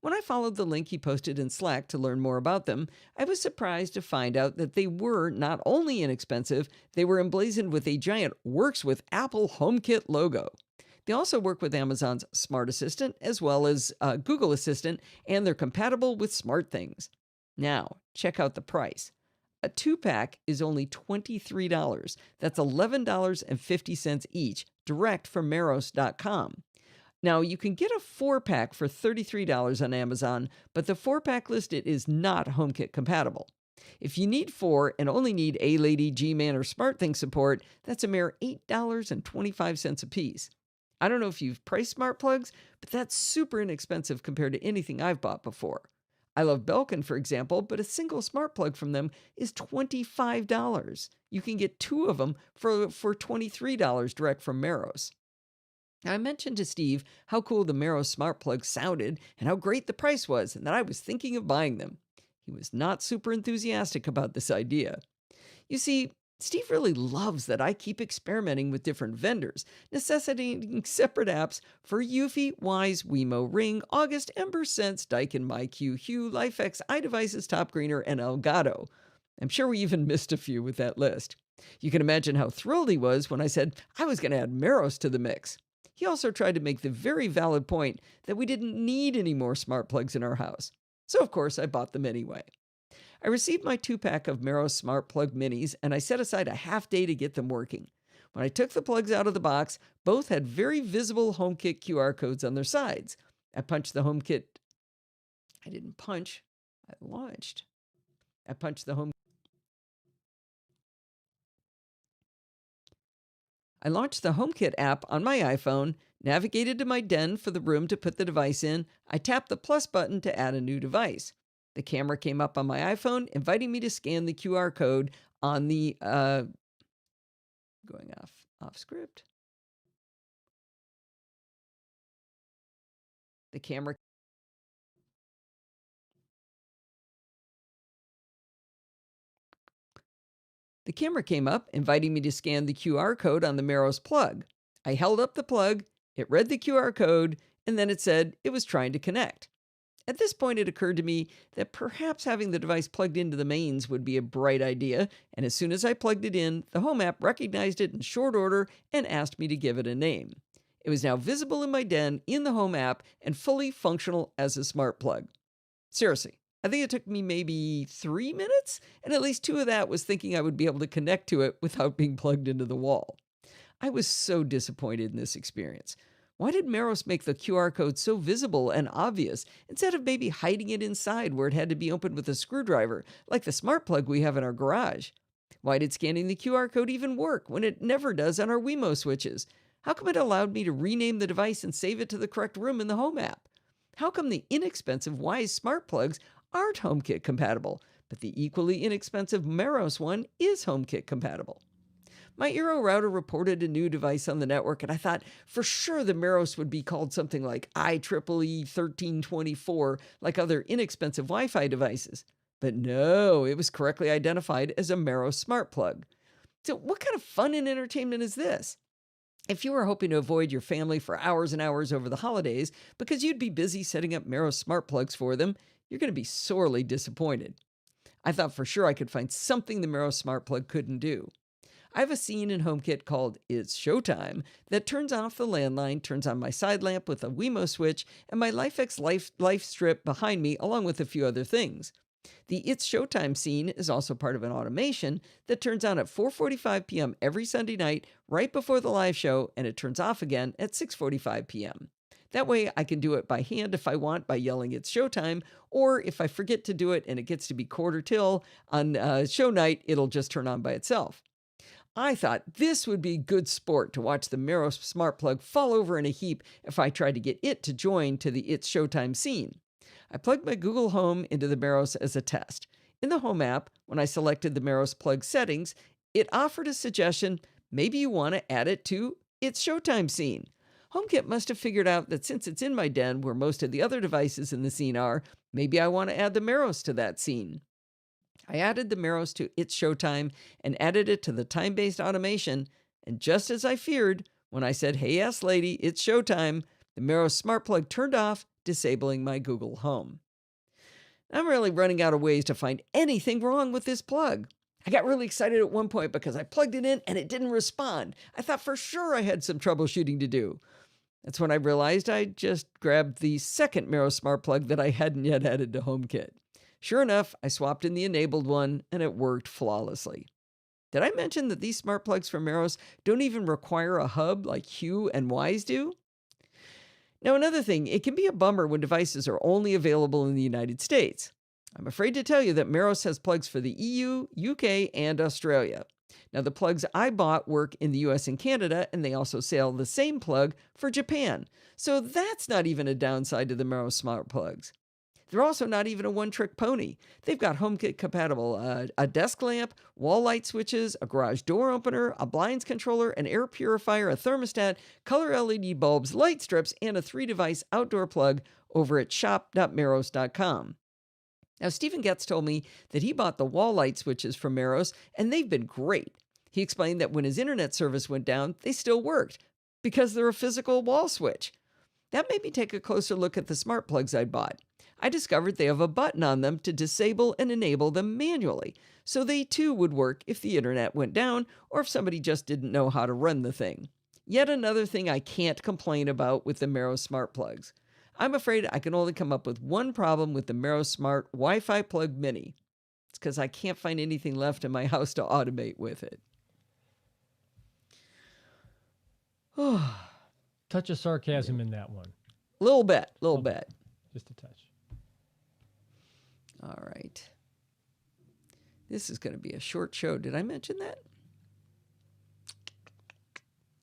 When I followed the link he posted in Slack to learn more about them, I was surprised to find out that they were not only inexpensive, they were emblazoned with a giant Works with Apple HomeKit logo. They also work with Amazon's Smart Assistant as well as Google Assistant, and they're compatible with SmartThings. Now, check out the price. A 2-pack is only $23. That's $11.50 each, direct from Meros.com. Now, you can get a 4-pack for $33 on Amazon, but the 4-pack listed is not HomeKit compatible. If you need 4 and only need A-Lady, G-Man, or SmartThings support, that's a mere $8.25 a piece. I don't know if you've priced smart plugs, but that's super inexpensive compared to anything I've bought before. I love Belkin, for example, but a single smart plug from them is $25. You can get 2 of them for $23 direct from Meros. I mentioned to Steve how cool the Meros smart plugs sounded and how great the price was, and that I was thinking of buying them. He was not super enthusiastic about this idea. You see, Steve really loves that I keep experimenting with different vendors, necessitating separate apps for Eufy, Wise, Wemo, Ring, August, Ember, Sense, Daikin, MyQ, Hue, LifeX, iDevices, Top Greener, and Elgato. I'm sure we even missed a few with that list. You can imagine how thrilled he was when I said I was going to add Meros to the mix. He also tried to make the very valid point that we didn't need any more smart plugs in our house. So, of course, I bought them anyway. I received my 2-pack of Meros Smart Plug Minis, and I set aside a half day to get them working. When I took the plugs out of the box, both had very visible HomeKit QR codes on their sides. I punched the HomeKit. I didn't punch. I launched. I punched the home. I launched the HomeKit app on my iPhone, navigated to my den for the room to put the device in. I tapped the plus button to add a new device. The camera came up on my iPhone, inviting me to scan the QR code on the, going off script. The camera came up, inviting me to scan the QR code on the Meros plug. I held up the plug, it read the QR code, and then it said it was trying to connect. At this point, it occurred to me that perhaps having the device plugged into the mains would be a bright idea, and as soon as I plugged it in, the Home app recognized it in short order and asked me to give it a name. It was now visible in my den in the Home app and fully functional as a smart plug. Seriously, I think it took me maybe 3 minutes, and at least 2 of that was thinking I would be able to connect to it without being plugged into the wall. I was so disappointed in this experience. Why did Meros make the QR code so visible and obvious instead of maybe hiding it inside where it had to be opened with a screwdriver, like the smart plug we have in our garage? Why did scanning the QR code even work when it never does on our Wemo switches? How come it allowed me to rename the device and save it to the correct room in the Home app? How come the inexpensive Wise smart plugs aren't HomeKit compatible, but the equally inexpensive Meros one is HomeKit compatible? My Eero router reported a new device on the network, and I thought for sure the Meros would be called something like IEEE 1324, like other inexpensive Wi-Fi devices. But no, it was correctly identified as a Meros smart plug. So what kind of fun and entertainment is this? If you were hoping to avoid your family for hours and hours over the holidays because you'd be busy setting up Meros smart plugs for them, you're going to be sorely disappointed. I thought for sure I could find something the Meros smart plug couldn't do. I have a scene in HomeKit called It's Showtime that turns off the landline, turns on my side lamp with a Wemo switch, and my LifeX life strip behind me, along with a few other things. The It's Showtime scene is also part of an automation that turns on at 4:45 p.m. every Sunday night, right before the live show, and it turns off again at 6:45 p.m. That way I can do it by hand if I want by yelling It's Showtime, or if I forget to do it and it gets to be quarter till on show night, it'll just turn on by itself. I thought this would be good sport to watch the Meros smart plug fall over in a heap if I tried to get it to join to the It's Showtime scene. I plugged my Google Home into the Meros as a test. In the Home app, when I selected the Meros plug settings, it offered a suggestion, maybe you want to add it to It's Showtime scene. HomeKit must have figured out that since it's in my den where most of the other devices in the scene are, maybe I want to add the Meros to that scene. I added the Meros to It's Showtime and added it to the time-based automation, and just as I feared, when I said, "Hey, yes, lady, it's showtime," The Meros smart plug turned off, disabling my Google Home. I'm really running out of ways to find anything wrong with this plug. I got really excited at one point because I plugged it in and it didn't respond. I thought for sure I had some troubleshooting to do. That's when I realized I just grabbed the second Meros smart plug that I hadn't yet added to HomeKit. Sure enough, I swapped in the enabled one and it worked flawlessly. Did I mention that these smart plugs from Meros don't even require a hub like Hue and Wise do? Now, another thing, it can be a bummer when devices are only available in the United States. I'm afraid to tell you that Meros has plugs for the EU, UK, and Australia. Now, the plugs I bought work in the US and Canada, and they also sell the same plug for Japan. So that's not even a downside to the Meros smart plugs. They're also not even a one-trick pony. They've got HomeKit compatible a desk lamp, wall light switches, a garage door opener, a blinds controller, an air purifier, a thermostat, color LED bulbs, light strips, and a 3-device outdoor plug over at shop.meros.com. Now, Stephen Getz told me that he bought the wall light switches from Meros, and they've been great. He explained that when his internet service went down, they still worked because they're a physical wall switch. That made me take a closer look at the smart plugs I'd bought. I discovered they have a button on them to disable and enable them manually, so they too would work if the internet went down or if somebody just didn't know how to run the thing. Yet another thing I can't complain about with the Meros smart plugs. I'm afraid I can only come up with one problem with the Meros Smart Wi-Fi Plug Mini. It's because I can't find anything left in my house to automate with it. Touch of sarcasm in that one. Little bit. Just a touch. All right. This is going to be a short show. Did I mention that?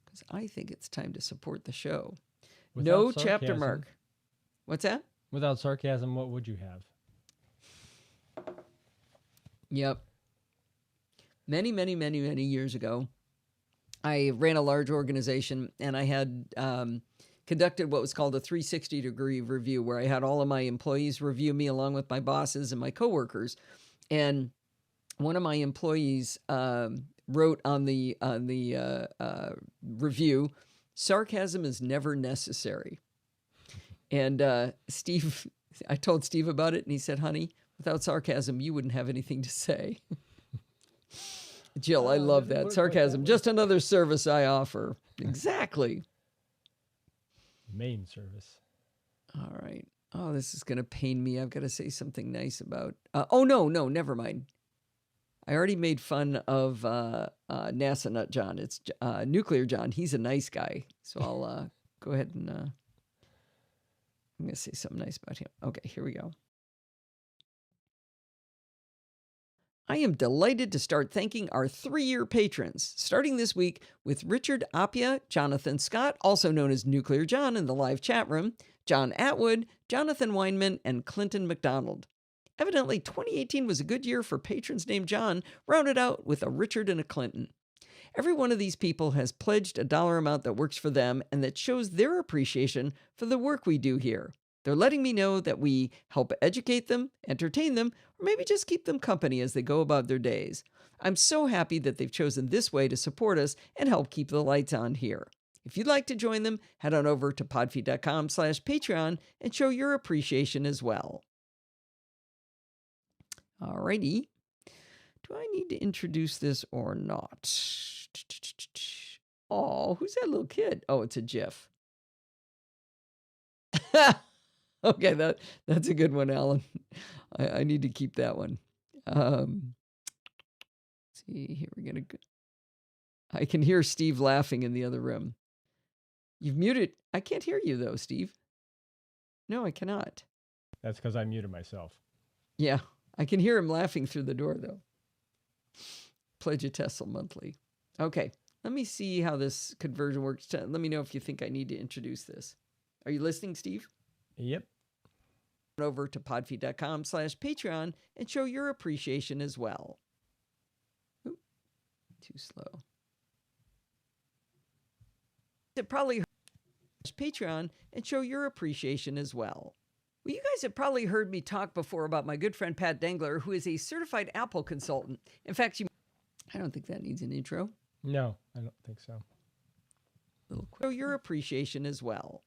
Because I think it's time to support the show. Without no sarcasm, chapter mark. What's that? Without sarcasm, what would you have? Yep. Many years ago, I ran a large organization, and I had conducted what was called a 360-degree review, where I had all of my employees review me along with my bosses and my coworkers. And one of my employees wrote on the review, "Sarcasm is never necessary." And Steve, I told Steve about it, and he said, "Honey, without sarcasm, you wouldn't have anything to say." Jill, I love that. Sarcasm, just another service I offer. Exactly. Main service. All right. Oh, this is going to pain me. I've got to say something nice about... no, never mind. I already made fun of NASA Nut John. It's Nuclear John. He's a nice guy. So I'll go ahead and... I'm going to say something nice about him. Okay, here we go. I am delighted to start thanking our 3-year patrons, starting this week with Richard Appia, Jonathan Scott, also known as Nuclear John in the live chat room, John Atwood, Jonathan Weinman, and Clinton McDonald. Evidently, 2018 was a good year for patrons named John, rounded out with a Richard and a Clinton. Every one of these people has pledged a dollar amount that works for them and that shows their appreciation for the work we do here. They're letting me know that we help educate them, entertain them, or maybe just keep them company as they go about their days. I'm so happy that they've chosen this way to support us and help keep the lights on here. If you'd like to join them, head on over to podfeed.com/Patreon and show your appreciation as well. Alrighty. Do I need to introduce this or not? Oh, who's that little kid? Oh, it's a GIF. Okay, that's a good one, Alan. I need to keep that one. See, here we're gonna go. I can hear Steve laughing in the other room. You've muted. I can't hear you though, Steve. No, I cannot. That's because I muted myself. Yeah, I can hear him laughing through the door though. Pledge a Tesla monthly. Okay, let me see how this conversion works. Let me know if you think I need to introduce this. Are you listening, Steve? Yep. Over to podfeed.com/Patreon and show your appreciation as well. Oop, too slow. It probably Patreon and show your appreciation as well. Well, you guys have probably heard me talk before about my good friend Pat Dengler, who is a certified Apple consultant. In fact, I don't think that needs an intro. No, I don't think so. Show your appreciation as well.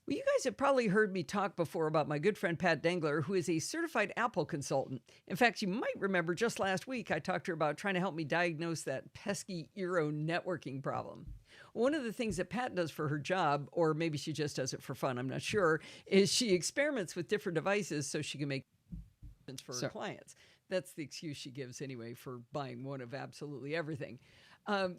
Well, you guys have probably heard me talk before about my good friend Pat Dengler, who is a certified Apple consultant. In fact, you might remember just last week I talked to her about trying to help me diagnose that pesky Eero networking problem. One of the things that Pat does for her job, or maybe she just does it for fun, I'm not sure, is she experiments with different devices so she can make for her clients. That's the excuse she gives anyway for buying one of absolutely everything.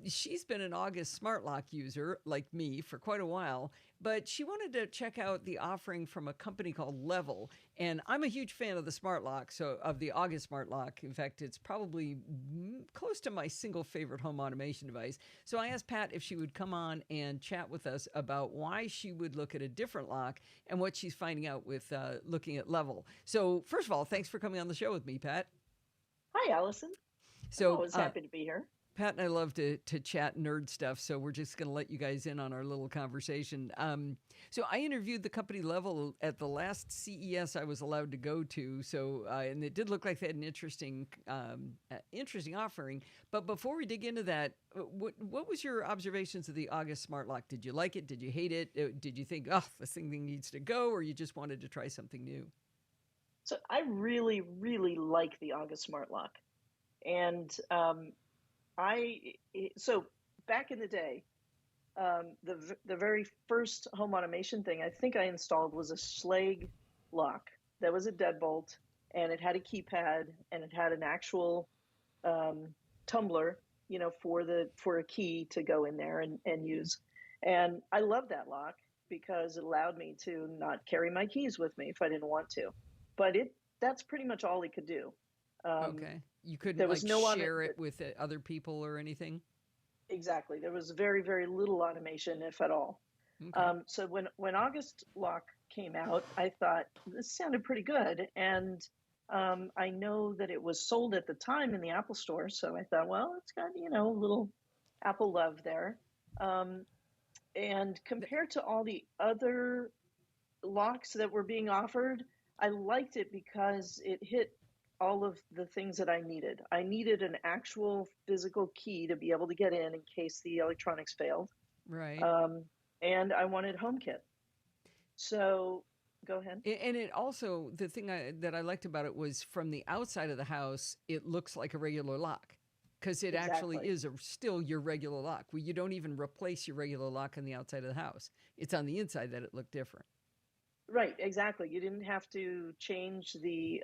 She's been an August Smart Lock user like me for quite a while, but she wanted to check out the offering from a company called Level. And I'm a huge fan of the Smart Lock, so of the August Smart Lock. In fact, it's probably close to my single favorite home automation device. So I asked Pat if she would come on and chat with us about why she would look at a different lock and what she's finding out with looking at Level. So first of all, thanks for coming on the show with me, Pat. Hi, Allison. So I'm always happy to be here. Pat and I love to chat nerd stuff, so we're just going to let you guys in on our little conversation. So I interviewed the company Level at the last CES I was allowed to go to. So and it did look like they had an interesting offering. But before we dig into that, what was your observations of the August Smart Lock? Did you like it? Did you hate it? Did you think, oh, this thing needs to go, or you just wanted to try something new? So I really, really like the August Smart Lock, and so back in the day, the very first home automation thing I think I installed was a Schlage lock that was a deadbolt, and it had a keypad, and it had an actual tumbler, for a key to go in there and use. And I loved that lock because it allowed me to not carry my keys with me if I didn't want to. But that's pretty much all it could do. Okay. You couldn't there was no share it with other people or anything? Exactly. There was very, very little automation, if at all. Okay. So when August Lock came out, I thought this sounded pretty good. And I know that it was sold at the time in the Apple store. So I thought, well, it's got, a little Apple love there. And compared to all the other locks that were being offered, I liked it because it hit all of the things that I needed. I needed an actual physical key to be able to get in case the electronics failed. Right. And I wanted HomeKit. So go ahead. And it also, the thing that I liked about it was from the outside of the house, it looks like a regular lock because it actually is still your regular lock. Well, you don't even replace your regular lock on the outside of the house. It's on the inside that it looked different. Right, exactly. You didn't have to change the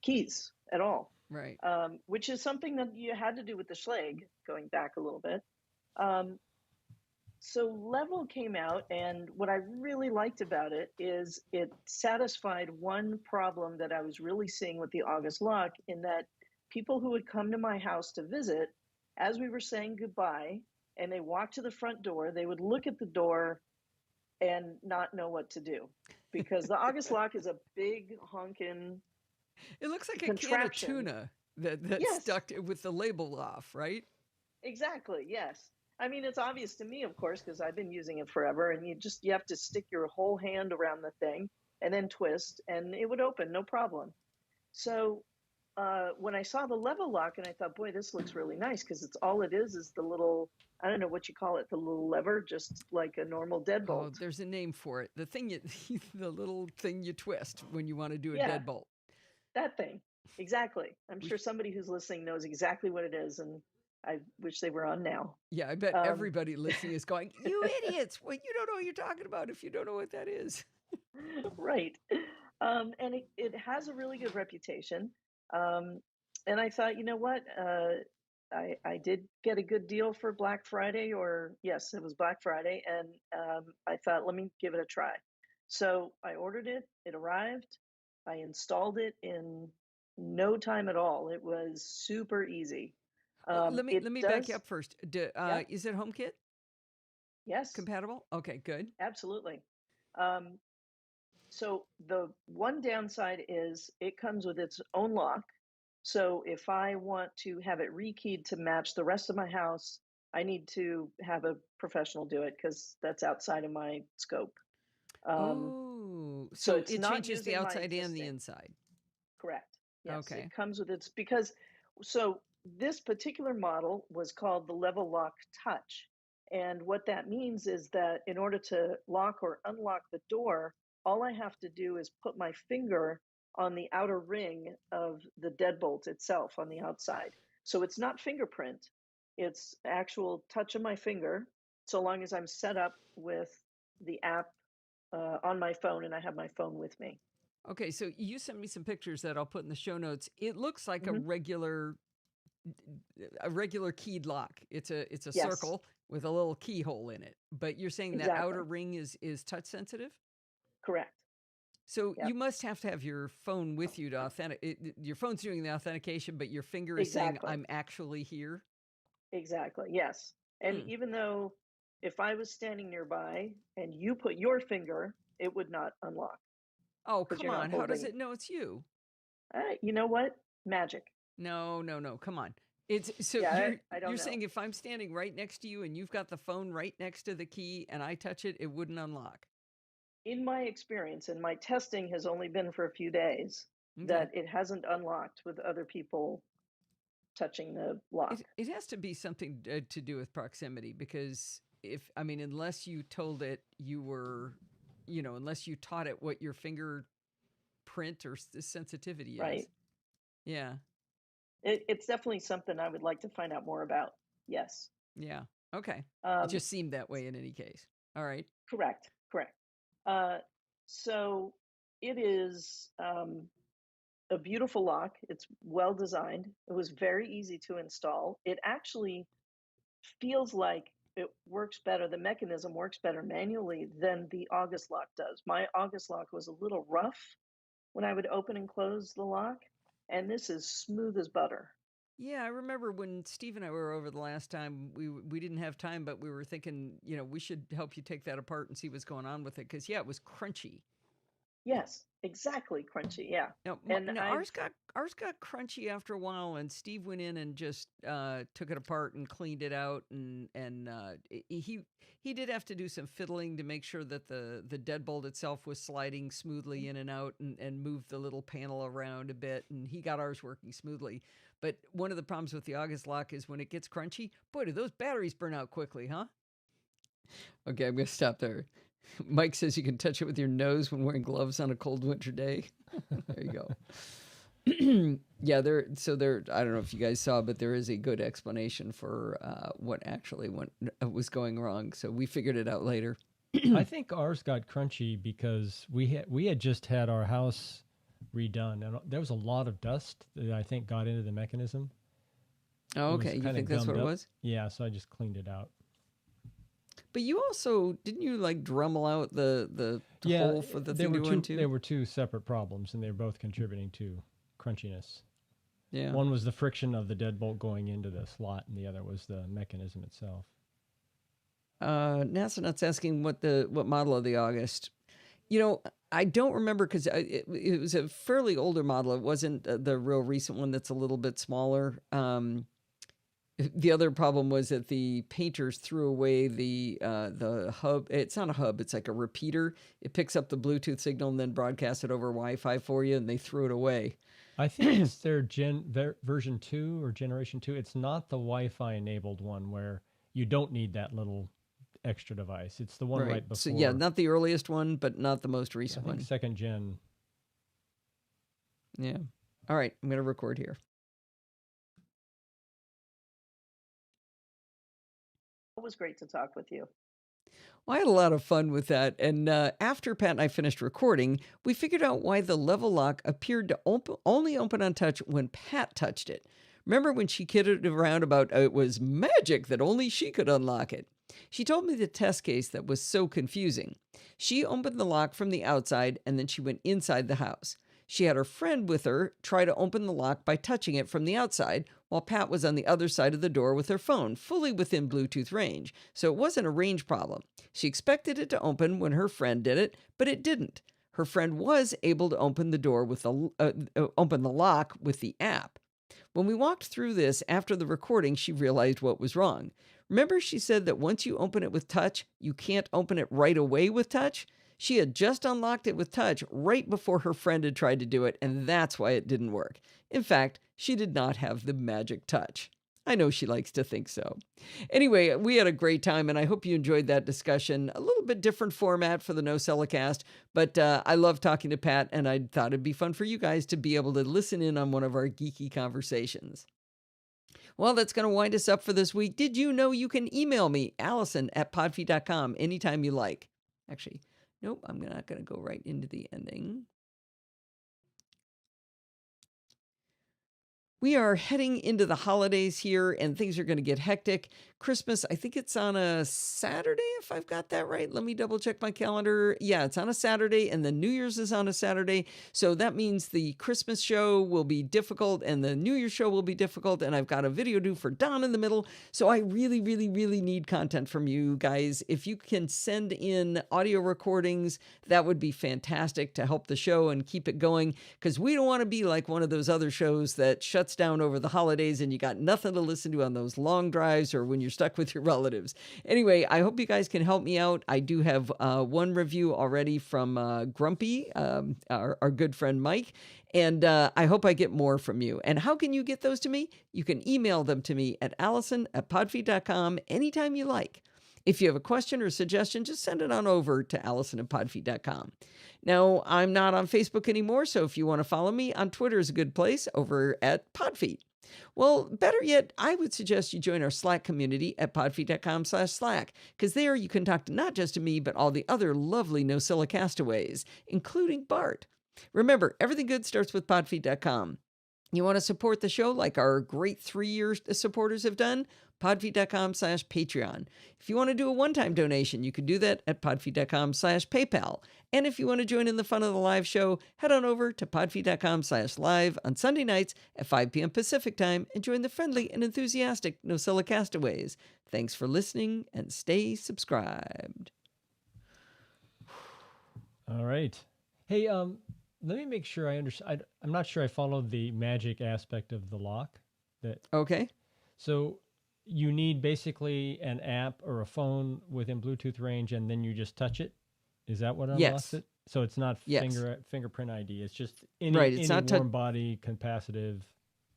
keys at all. Right. Which is something that you had to do with the Schlage, going back a little bit. So Level came out, and what I really liked about it is it satisfied one problem that I was really seeing with the August Lock, in that people who would come to my house to visit, as we were saying goodbye, and they walked to the front door, they would look at the door and not know what to do, because the August Lock is a big honkin'. It looks like a can of tuna that's stuck with the label off, right? Exactly. Yes. I mean, it's obvious to me, of course, because I've been using it forever, and you have to stick your whole hand around the thing and then twist, and it would open, no problem. So when I saw the Level Lock, and I thought, boy, this looks really nice, because it is the little, I don't know what you call it, the little lever, just like a normal deadbolt. Oh, there's a name for it. The thing the little thing you twist when you want to do a deadbolt. That thing. Exactly. I'm sure somebody who's listening knows exactly what it is, and I wish they were on now. Yeah, I bet everybody listening is going, you idiots! Well, you don't know what you're talking about if you don't know what that is. Right. And it has a really good reputation. And I thought, you know what? I did get a good deal for Black Friday, or yes, it was Black Friday. And I thought, let me give it a try. So I ordered it. It arrived. I installed it in no time at all. It was super easy. Let me back you up first. Is it HomeKit? Yes. Compatible? Okay, good. Absolutely. So the one downside is it comes with its own lock. So if I want to have it rekeyed to match the rest of my house, I need to have a professional do it, because that's outside of my scope. So it changes the outside and the inside. Correct. Yes. Okay. It comes with its, because, so this particular model was called the Level Lock Touch. And what that means is that in order to lock or unlock the door, all I have to do is put my finger on the outer ring of the deadbolt itself on the outside. So it's not fingerprint, it's actual touch of my finger, so long as I'm set up with the app on my phone and I have my phone with me. Okay, so you sent me some pictures that I'll put in the show notes. It looks like Mhm. a regular keyed lock. It's a Yes, circle with a little keyhole in it. But you're saying that outer exactly. ring is touch sensitive? Correct. So Yep, you must have to have your phone with you to authenticate. Your phone's doing the authentication, but your finger is saying, exactly. I'm actually here. Exactly. Yes. And Hmm. even though if I was standing nearby and you put your finger, it would not unlock Oh, because come you're not on. How does holding. it know it's you? You know what? Magic. No, no, no. Come on. It's so Yeah, I you're don't know. saying if I'm standing right next to you and you've got the phone right next to the key and I touch it, it wouldn't unlock. In my experience, and my testing has only been for a few days, Okay. that it hasn't unlocked with other people touching the lock. It has to be something to do with proximity because if I mean unless you told it you were, unless you taught it what your fingerprint or sensitivity is. Right. Yeah. It's definitely something I would like to find out more about. Yes. Yeah. Okay. It Um, just seemed that way in any case. All right. correct. Correct. Uh, so it is. A beautiful lock. It's well designed. It was very easy to install. It actually feels like it works better. The mechanism works better manually than the August lock does. My August lock was a little rough when I would open and close the lock, and this is smooth as butter. Yeah, I remember when Steve and I were over the last time. We didn't have time, but we were thinking, we should help you take that apart and see what's going on with it because yeah, it was crunchy. Yes, exactly, crunchy. Yeah. Now, And ours got crunchy after a while, and Steve went in and just took it apart and cleaned it out, and he did have to do some fiddling to make sure that the deadbolt itself was sliding smoothly in and out, and move the little panel around a bit, and he got ours working smoothly. But one of the problems with the August lock is when it gets crunchy, boy, do those batteries burn out quickly, huh? Okay, I'm gonna stop there. Mike says you can touch it with your nose when wearing gloves on a cold winter day. There you go. Yeah, I don't know if you guys saw, but there is a good explanation for what actually was going wrong. So we figured it out later. I think ours got crunchy because we had just had our house redone, and there was a lot of dust that I think got into the mechanism. Oh, It was okay. You kinda think that's what gummed it up. was? Yeah, so I just cleaned it out. But you also didn't you like Dremel out the Yeah, hole for the thing to go into? there were two separate problems, and they were both contributing to crunchiness. Yeah. One was the friction of the deadbolt going into the slot, and the other was the mechanism itself. NASA Nuts asking what model of the August. I don't remember because it was a fairly older model. It wasn't the real recent one that's a little bit smaller. The other problem was that the painters threw away the hub. It's not a hub. It's like a repeater. It picks up the Bluetooth signal and then broadcasts it over Wi-Fi for you, and they threw it away. I think it's their version 2 or generation 2. It's not the Wi-Fi enabled one where you don't need that little extra device. It's the one right before. So yeah, not the earliest one, but not the most I recent think one. second gen. Yeah. All right, I'm gonna record here. it was great to talk with you. Well, I had a lot of fun with that. And after Pat and I finished recording, we figured out why the level lock appeared to only open on touch when Pat touched it. Remember when she kidded around about it was magic that only she could unlock it? She told me the test case that was so confusing. She opened the lock from the outside and then she went inside the house. She had her friend with her try to open the lock by touching it from the outside, while Pat was on the other side of the door with her phone, fully within Bluetooth range. So it wasn't a range problem. She expected it to open when her friend did it, but it didn't. Her friend was able to open the door with open the lock with the app. When we walked through this after the recording, she realized what was wrong. Remember, she said that once you open it with touch, you can't open it right away with touch? She had just unlocked it with touch right before her friend had tried to do it, and that's why it didn't work. In fact, she did not have the magic touch. I know she likes to think so. Anyway, we had a great time, and I hope you enjoyed that discussion. A little bit different format for the NosillaCast, but I love talking to Pat, and I thought it'd be fun for you guys to be able to listen in on one of our geeky conversations. Well, that's going to wind us up for this week. Did you know you can email me, Allison@podfeed.com, anytime you like? Actually, nope, I'm not going to go right into the ending. We are heading into the holidays here, and things are going to get hectic. Christmas, I think it's on a Saturday, if I've got that right. Let me double check my calendar. Yeah, it's on a Saturday, and the New Year's is on a Saturday. So that means the Christmas show will be difficult, and the New Year's show will be difficult, and I've got a video due for Don in the middle. So I really, really, really need content from you guys. If you can send in audio recordings, that would be fantastic to help the show and keep it going, because we don't want to be like one of those other shows that shuts down over the holidays and you got nothing to listen to on those long drives or when you're stuck with your relatives. Anyway, I hope you guys can help me out. I do have one review already from Grumpy, our good friend Mike, and I hope I get more from you. And how can you get those to me? You can email them to me at allison@podfeed.com anytime you like. If you have a question or suggestion, just send it on over to allison@podfeed.com. Now, I'm not on Facebook anymore, so if you want to follow me, on Twitter is a good place, over at Podfeed. Well, better yet, I would suggest you join our Slack community at podfeed.com/Slack, because there you can talk to not just to me, but all the other lovely Nosilla castaways, including Bart. Remember, everything good starts with podfeed.com. You want to support the show like our great 3-year supporters have done? podfeed.com/Patreon. If you want to do a one-time donation, you can do that at podfeed.com/PayPal. And if you want to join in the fun of the live show, head on over to podfeed.com/live on Sunday nights at 5 p.m. Pacific time and join the friendly and enthusiastic Nosilla castaways. Thanks for listening and stay subscribed. All right. Hey, let me make sure I understand. I'm not sure I followed the magic aspect of the lock. Okay. So you need basically an app or a phone within Bluetooth range, and then you just touch it. Is that what unlocks it? So it's not fingerprint ID. It's just any not warm body capacitive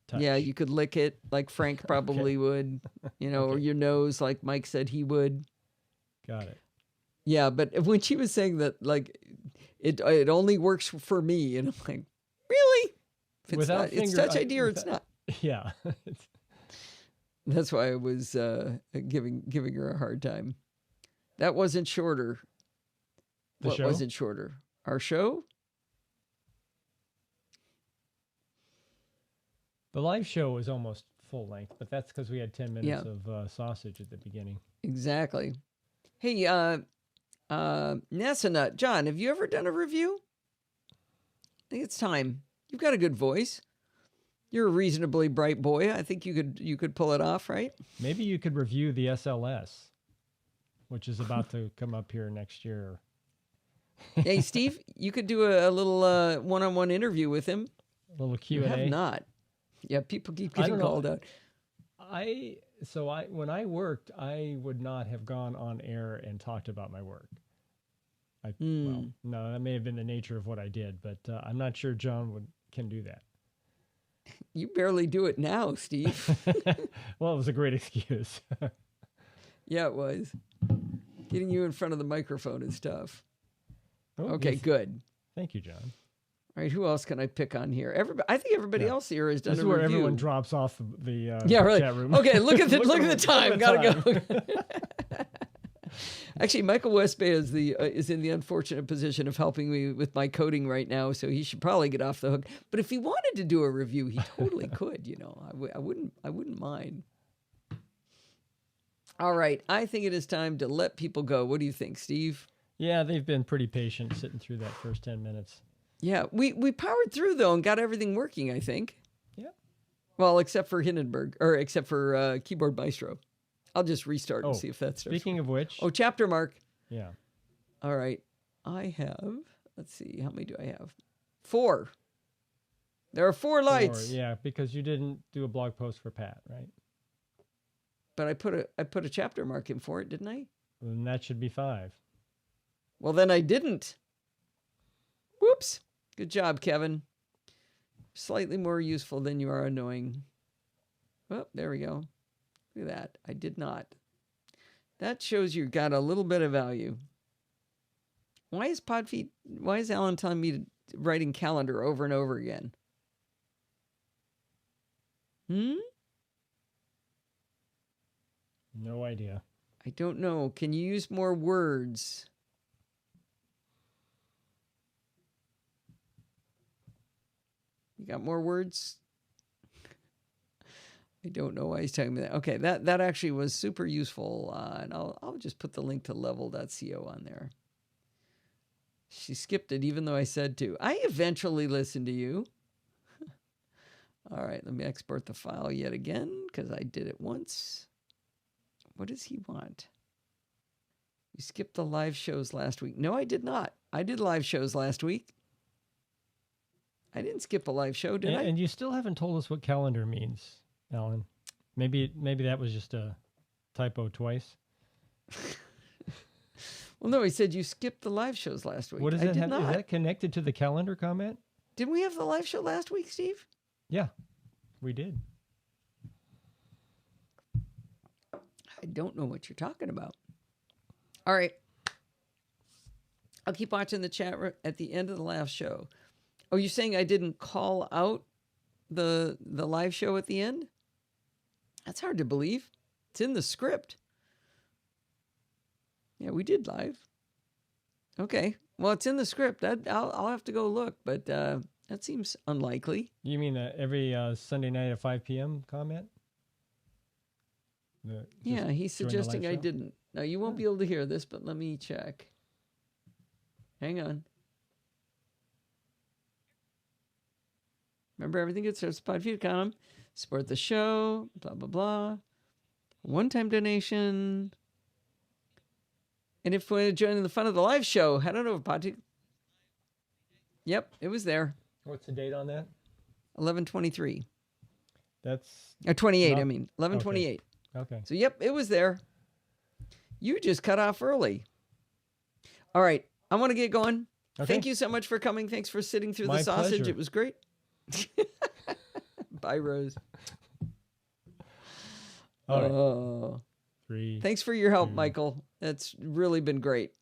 touch. Yeah, you could lick it like Frank probably would, or your nose like Mike said he would. Got it. Yeah, but when she was saying that, like, it only works for me, and I'm like, really? If it's not, it's Touch ID or it's not. Yeah. That's why I was giving her a hard time. That wasn't shorter. What wasn't shorter? Our show? The live show was almost full length, but that's because we had 10 minutes of sausage at the beginning. Exactly. Hey, Nassanut, John, have you ever done a review? I think it's time. You've got a good voice. You're a reasonably bright boy. I think you could pull it off, right? Maybe you could review the SLS, which is about to come up here next year. Hey, Steve, you could do a little one-on-one interview with him. A little Q&A. You have not. Yeah, people keep getting called out. When I worked, I would not have gone on air and talked about my work. Well, no, that may have been the nature of what I did, but I'm not sure John can do that. You barely do it now, Steve. Well, it was a great excuse. Yeah, it was. Getting you in front of the microphone is tough. Oh, okay, yes. Good. Thank you, John. All right, who else can I pick on here? I think everybody else here has done this a is where review. Everyone drops off the really. chat room. Okay, look at the time. Gotta go. Actually, Michael Westbay is in the unfortunate position of helping me with my coding right now, so he should probably get off the hook. But if he wanted to do a review, he totally could. I wouldn't mind. All right, I think it is time to let people go. What do you think, Steve? Yeah, they've been pretty patient sitting through that first 10 minutes. Yeah, we powered through though and got everything working, I think. Yeah. Well, except for Hindenburg, or except for Keyboard Maestro. I'll just restart and see if that starts. Speaking of which. Oh, chapter mark. Yeah. All right. I have, let's see, how many do I have? 4. There are 4 lights. 4, yeah, because you didn't do a blog post for Pat, right? But I put a chapter mark in for it, didn't I? Then that should be 5. Well, then I didn't. Whoops. Good job, Kevin. Slightly more useful than you are annoying. Oh, there we go. Look at that. I did not. That shows you got a little bit of value. Why is Alan telling me to writing calendar over and over again? No idea. I don't know. Can you use more words? You got more words? I don't know why he's telling me that. Okay, that actually was super useful. And I'll just put the link to level.co on there. She skipped it even though I said to. I eventually listened to you. All right, let me export the file yet again because I did it once. What does he want? You skipped the live shows last week. No, I did not. I did live shows last week. I didn't skip a live show, did I? And you still haven't told us what calendar means, Alan. Maybe that was just a typo twice. Well, no, he said you skipped the live shows last week. What does that have? Is that connected to the calendar comment? Didn't we have the live show last week, Steve? Yeah, we did. I don't know what you're talking about. All right. I'll keep watching the chat at the end of the last show. Oh, you're saying I didn't call out the live show at the end? That's hard to believe. It's in the script. Yeah, we did live. Okay. Well, it's in the script. I'll have to go look, but that seems unlikely. You mean every Sunday night at 5 p.m. comment? Yeah, he's suggesting I didn't. Now, you won't be able to hear this, but let me check. Hang on. Remember, everything gets starts at podfeed.com. Support the show, blah, blah, blah. One-time donation. And if you want to join in the fun of the live show, head on over to Podfeed. Yep, it was there. What's the date on that? 11/23. That's 28. 11/28. Okay. So yep, it was there. You just cut off early. All right, I want to get going. Okay. Thank you so much for coming. Thanks for sitting through the sausage. Pleasure. It was great. Bye, Rose. All right. 3. Thanks for your help, Michael. That's really been great.